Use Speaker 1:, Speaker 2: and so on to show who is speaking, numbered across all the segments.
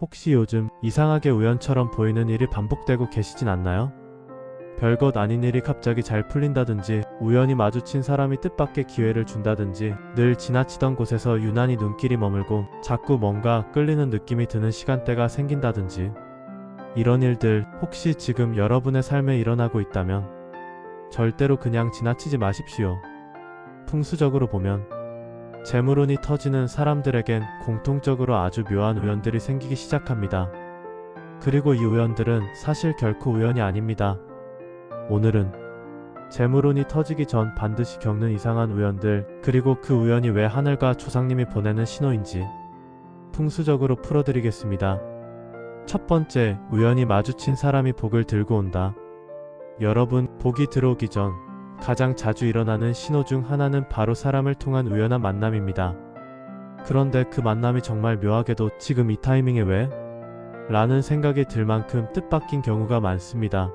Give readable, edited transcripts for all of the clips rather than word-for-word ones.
Speaker 1: 혹시 요즘 이상하게 우연처럼 보이는 일이 반복되고 계시진 않나요? 별것 아닌 일이 갑자기 잘 풀린다든지, 우연히 마주친 사람이 뜻밖의 기회를 준다든지, 늘 지나치던 곳에서 유난히 눈길이 머물고 자꾸 뭔가 끌리는 느낌이 드는 시간대가 생긴다든지, 이런 일들 혹시 지금 여러분의 삶에 일어나고 있다면 절대로 그냥 지나치지 마십시오. 풍수적으로 보면 재물운이 터지는 사람들에겐 공통적으로 아주 묘한 우연들이 생기기 시작합니다. 그리고 이 우연들은 사실 결코 우연이 아닙니다. 오늘은 재물운이 터지기 전 반드시 겪는 이상한 우연들, 그리고 그 우연이 왜 하늘과 조상님이 보내는 신호인지 풍수적으로 풀어드리겠습니다. 첫 번째, 우연히 마주친 사람이 복을 들고 온다. 여러분, 복이 들어오기 전 가장 자주 일어나는 신호 중 하나는 바로 사람을 통한 우연한 만남입니다. 그런데 그 만남이 정말 묘하게도 지금 이 타이밍에 왜? 라는 생각이 들 만큼 뜻밖인 경우가 많습니다.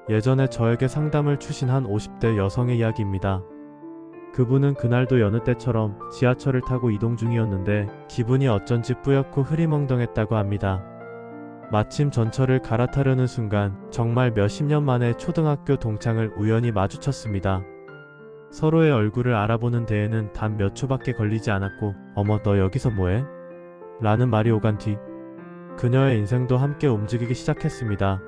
Speaker 1: 예전에 저에게 상담을 주신 한 50대 여성의 이야기입니다. 그분은 그날도 여느 때처럼 지하철을 타고 이동 중이었는데 기분이 어쩐지 뿌옇고 흐리멍덩했다고 합니다. 마침 전철을 갈아타려는 순간 정말 몇십 년 만에 초등학교 동창을 우연히 마주쳤습니다. 서로의 얼굴을 알아보는 데에는 단 몇 초밖에 걸리지 않았고 "어머, 너 여기서 뭐해?" 라는 말이 오간 뒤 그녀의 인생도 함께 움직이기 시작했습니다.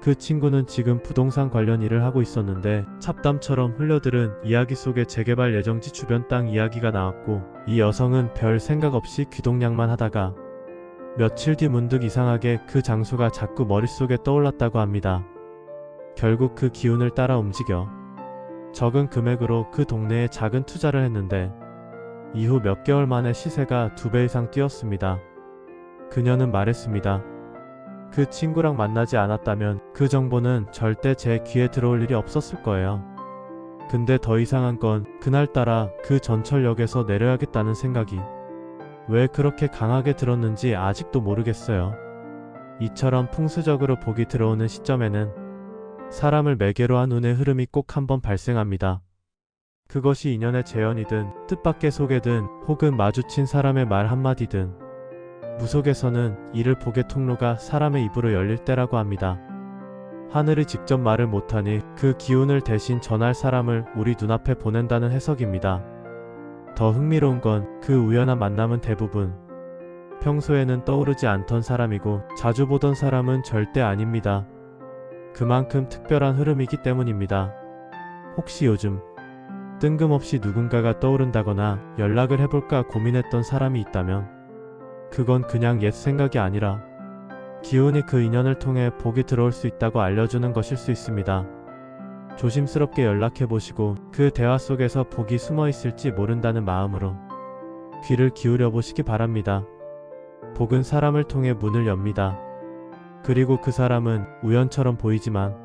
Speaker 1: 그 친구는 지금 부동산 관련 일을 하고 있었는데 잡담처럼 흘려들은 이야기 속에 재개발 예정지 주변 땅 이야기가 나왔고, 이 여성은 별 생각 없이 귀동냥만 하다가 며칠 뒤 문득 이상하게 그 장소가 자꾸 머릿속에 떠올랐다고 합니다. 결국 그 기운을 따라 움직여 적은 금액으로 그 동네에 작은 투자를 했는데 이후 몇 개월 만에 시세가 2배 이상 뛰었습니다. 그녀는 말했습니다. 그 친구랑 만나지 않았다면 그 정보는 절대 제 귀에 들어올 일이 없었을 거예요. 근데 더 이상한 건 그날따라 그 전철역에서 내려야겠다는 생각이 왜 그렇게 강하게 들었는지 아직도 모르겠어요. 이처럼 풍수적으로 복이 들어오는 시점에는 사람을 매개로 한 운의 흐름이 꼭 한번 발생합니다. 그것이 인연의 재현이든 뜻밖의 소개든 혹은 마주친 사람의 말 한마디든, 무속에서는 이를 복의 통로가 사람의 입으로 열릴 때라고 합니다. 하늘이 직접 말을 못하니 그 기운을 대신 전할 사람을 우리 눈앞에 보낸다는 해석입니다. 더 흥미로운 건 그 우연한 만남은 대부분 평소에는 떠오르지 않던 사람이고 자주 보던 사람은 절대 아닙니다. 그만큼 특별한 흐름이기 때문입니다. 혹시 요즘 뜬금없이 누군가가 떠오른다거나 연락을 해볼까 고민했던 사람이 있다면 그건 그냥 옛 생각이 아니라 기운이 그 인연을 통해 복이 들어올 수 있다고 알려주는 것일 수 있습니다. 조심스럽게 연락해보시고 그 대화 속에서 복이 숨어 있을지 모른다는 마음으로 귀를 기울여 보시기 바랍니다. 복은 사람을 통해 문을 엽니다. 그리고 그 사람은 우연처럼 보이지만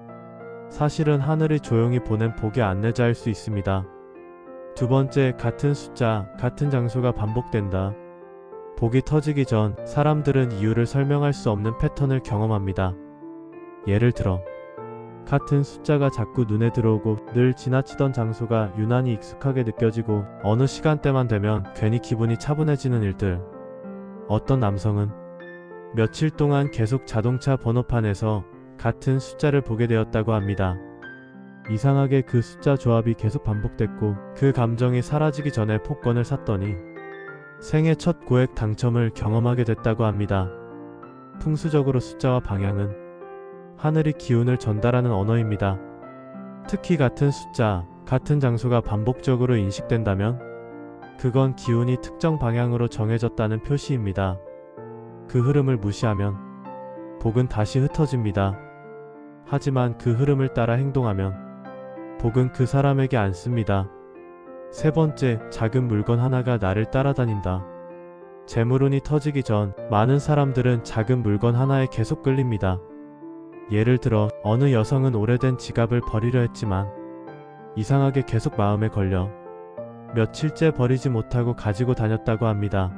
Speaker 1: 사실은 하늘이 조용히 보낸 복의 안내자일 수 있습니다. 두 번째, 같은 숫자, 같은 장소가 반복된다. 복이 터지기 전 사람들은 이유를 설명할 수 없는 패턴을 경험합니다. 예를 들어 같은 숫자가 자꾸 눈에 들어오고 늘 지나치던 장소가 유난히 익숙하게 느껴지고 어느 시간대만 되면 괜히 기분이 차분해지는 일들. 어떤 남성은 며칠 동안 계속 자동차 번호판에서 같은 숫자를 보게 되었다고 합니다. 이상하게 그 숫자 조합이 계속 반복됐고 그 감정이 사라지기 전에 복권을 샀더니 생애 첫 고액 당첨을 경험하게 됐다고 합니다. 풍수적으로 숫자와 방향은 하늘이 기운을 전달하는 언어입니다. 특히 같은 숫자, 같은 장소가 반복적으로 인식된다면 그건 기운이 특정 방향으로 정해졌다는 표시입니다. 그 흐름을 무시하면 복은 다시 흩어집니다. 하지만 그 흐름을 따라 행동하면 복은 그 사람에게 앉습니다. 세 번째, 작은 물건 하나가 나를 따라다닌다. 재물운이 터지기 전 많은 사람들은 작은 물건 하나에 계속 끌립니다. 예를 들어 어느 여성은 오래된 지갑을 버리려 했지만 이상하게 계속 마음에 걸려 며칠째 버리지 못하고 가지고 다녔다고 합니다.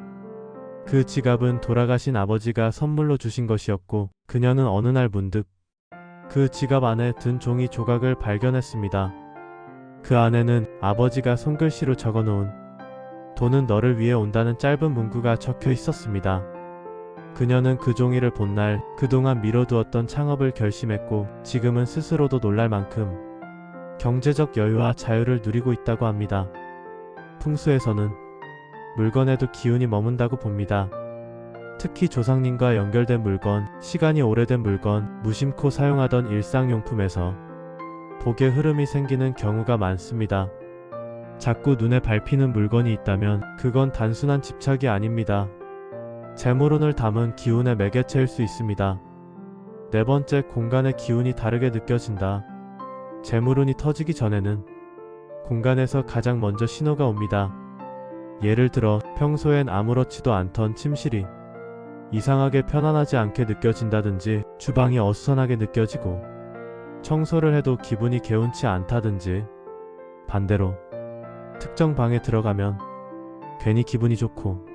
Speaker 1: 그 지갑은 돌아가신 아버지가 선물로 주신 것이었고 그녀는 어느 날 문득 그 지갑 안에 든 종이 조각을 발견했습니다. 그 안에는 아버지가 손글씨로 적어놓은 "돈은 너를 위해 온다는 짧은 문구가 적혀 있었습니다. 그녀는 그 종이를 본 날 그동안 미뤄두었던 창업을 결심했고 지금은 스스로도 놀랄 만큼 경제적 여유와 자유를 누리고 있다고 합니다. 풍수에서는 물건에도 기운이 머문다고 봅니다. 특히 조상님과 연결된 물건, 시간이 오래된 물건, 무심코 사용하던 일상용품에서 복의 흐름이 생기는 경우가 많습니다. 자꾸 눈에 밟히는 물건이 있다면 그건 단순한 집착이 아닙니다. 재물운을 담은 기운의 매개체일 수 있습니다. 네 번째, 공간의 기운이 다르게 느껴진다. 재물운이 터지기 전에는 공간에서 가장 먼저 신호가 옵니다. 예를 들어 평소엔 아무렇지도 않던 침실이 이상하게 편안하지 않게 느껴진다든지, 주방이 어수선하게 느껴지고 청소를 해도 기분이 개운치 않다든지, 반대로 특정 방에 들어가면 괜히 기분이 좋고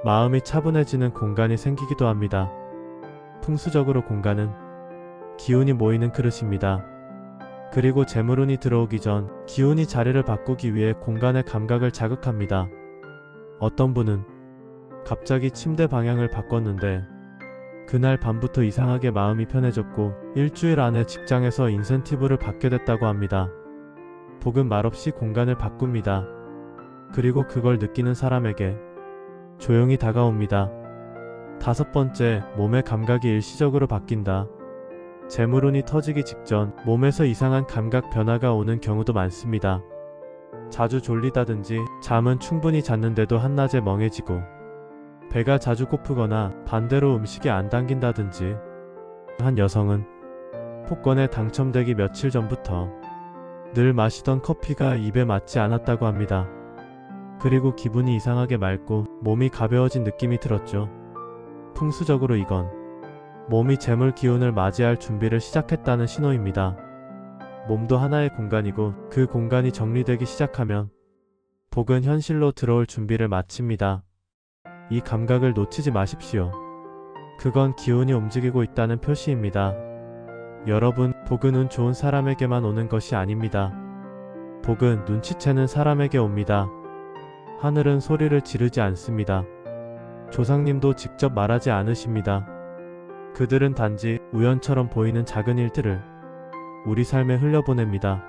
Speaker 1: 마음이 차분해지는 공간이 생기기도 합니다. 풍수적으로 공간은 기운이 모이는 그릇입니다. 그리고 재물운이 들어오기 전 기운이 자리를 바꾸기 위해 공간의 감각을 자극합니다. 어떤 분은 갑자기 침대 방향을 바꿨는데 그날 밤부터 이상하게 마음이 편해졌고 일주일 안에 직장에서 인센티브를 받게 됐다고 합니다. 복은 말없이 공간을 바꿉니다. 그리고 그걸 느끼는 사람에게 조용히 다가옵니다. 다섯 번째, 몸의 감각이 일시적으로 바뀐다. 재물운이 터지기 직전 몸에서 이상한 감각 변화가 오는 경우도 많습니다. 자주 졸리다든지, 잠은 충분히 잤는데도 한낮에 멍해지고, 배가 자주 고프거나 반대로 음식이 안 당긴다든지. 한 여성은 복권에 당첨되기 며칠 전부터 늘 마시던 커피가 입에 맞지 않았다고 합니다. 그리고 기분이 이상하게 맑고 몸이 가벼워진 느낌이 들었죠. 풍수적으로 이건 몸이 재물 기운을 맞이할 준비를 시작했다는 신호입니다. 몸도 하나의 공간이고 그 공간이 정리되기 시작하면 복은 현실로 들어올 준비를 마칩니다. 이 감각을 놓치지 마십시오. 그건 기운이 움직이고 있다는 표시입니다. 여러분, 복은 운 좋은 사람에게만 오는 것이 아닙니다. 복은 눈치채는 사람에게 옵니다. 하늘은 소리를 지르지 않습니다. 조상님도 직접 말하지 않으십니다. 그들은 단지 우연처럼 보이는 작은 일들을 우리 삶에 흘려보냅니다.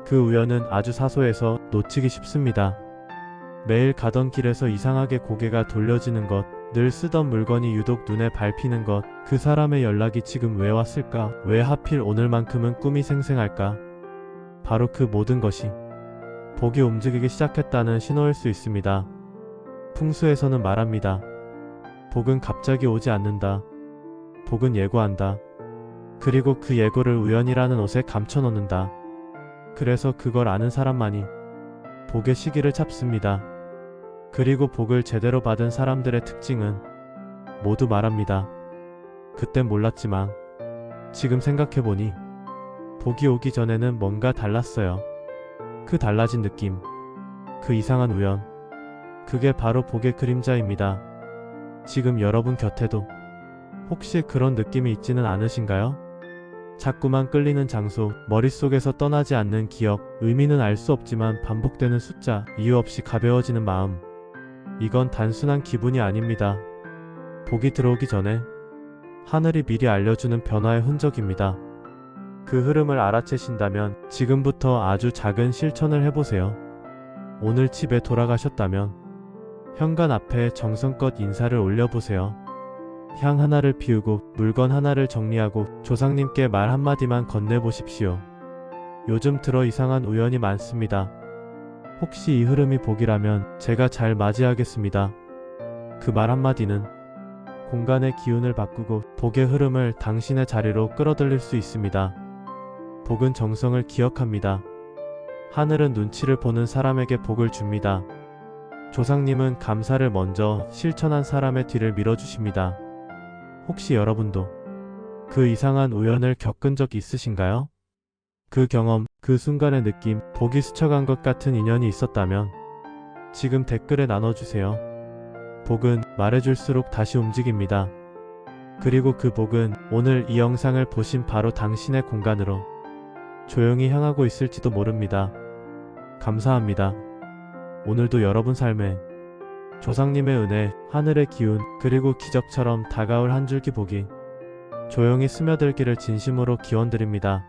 Speaker 1: 그 우연은 아주 사소해서 놓치기 쉽습니다. 매일 가던 길에서 이상하게 고개가 돌려지는 것, 늘 쓰던 물건이 유독 눈에 밟히는 것, 그 사람의 연락이 지금 왜 왔을까? 왜 하필 오늘만큼은 꿈이 생생할까? 바로 그 모든 것이 복이 움직이기 시작했다는 신호일 수 있습니다. 풍수에서는 말합니다. 복은 갑자기 오지 않는다. 복은 예고한다. 그리고 그 예고를 우연이라는 옷에 감춰놓는다. 그래서 그걸 아는 사람만이 복의 시기를 잡습니다. 그리고 복을 제대로 받은 사람들의 특징은 모두 말합니다. 그땐 몰랐지만 지금 생각해보니 복이 오기 전에는 뭔가 달랐어요. 그 달라진 느낌, 그 이상한 우연, 그게 바로 복의 그림자입니다. 지금 여러분 곁에도 혹시 그런 느낌이 있지는 않으신가요? 자꾸만 끌리는 장소, 머릿속에서 떠나지 않는 기억, 의미는 알 수 없지만 반복되는 숫자, 이유 없이 가벼워지는 마음. 이건 단순한 기분이 아닙니다. 복이 들어오기 전에 하늘이 미리 알려주는 변화의 흔적입니다. 그 흐름을 알아채신다면 지금부터 아주 작은 실천을 해보세요. 오늘 집에 돌아가셨다면 현관 앞에 정성껏 인사를 올려보세요. 향 하나를 피우고 물건 하나를 정리하고 조상님께 말 한마디만 건네보십시오. 요즘 들어 이상한 우연이 많습니다. 혹시 이 흐름이 복이라면 제가 잘 맞이하겠습니다. 그 말 한마디는 공간의 기운을 바꾸고 복의 흐름을 당신의 자리로 끌어들일 수 있습니다. 복은 정성을 기억합니다. 하늘은 눈치를 보는 사람에게 복을 줍니다. 조상님은 감사를 먼저 실천한 사람의 뒤를 밀어주십니다. 혹시 여러분도 그 이상한 우연을 겪은 적 있으신가요? 그 경험, 그 순간의 느낌, 복이 스쳐간 것 같은 인연이 있었다면 지금 댓글에 나눠주세요. 복은 말해줄수록 다시 움직입니다. 그리고 그 복은 오늘 이 영상을 보신 바로 당신의 공간으로 조용히 향하고 있을지도 모릅니다. 감사합니다. 오늘도 여러분 삶에 조상님의 은혜, 하늘의 기운, 그리고 기적처럼 다가올 한 줄기 복이 조용히 스며들기를 진심으로 기원드립니다.